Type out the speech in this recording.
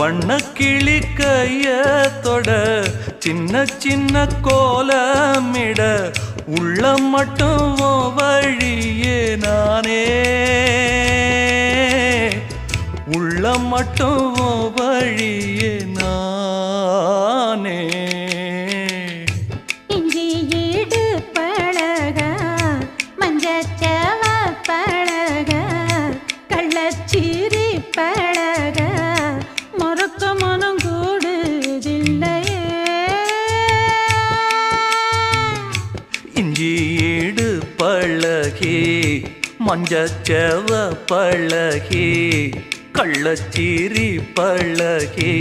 வண்ணக்கிளி கையத்தொட சின்ன சின்ன கோலமிட உள்ளம் மட்டும் வழியே நானே உள்ளம் மட்டும் வழியே நானே இஞ்சி ஈடு பழக மஞ்சச்சவ பழக கள்ளச்சீரி பழக மொறுக்க மனம் கூடுதில்லையே இஞ்சி ஈடு பழகி மஞ்சச்சவ பழகி கள்ளச்சீரி பழகி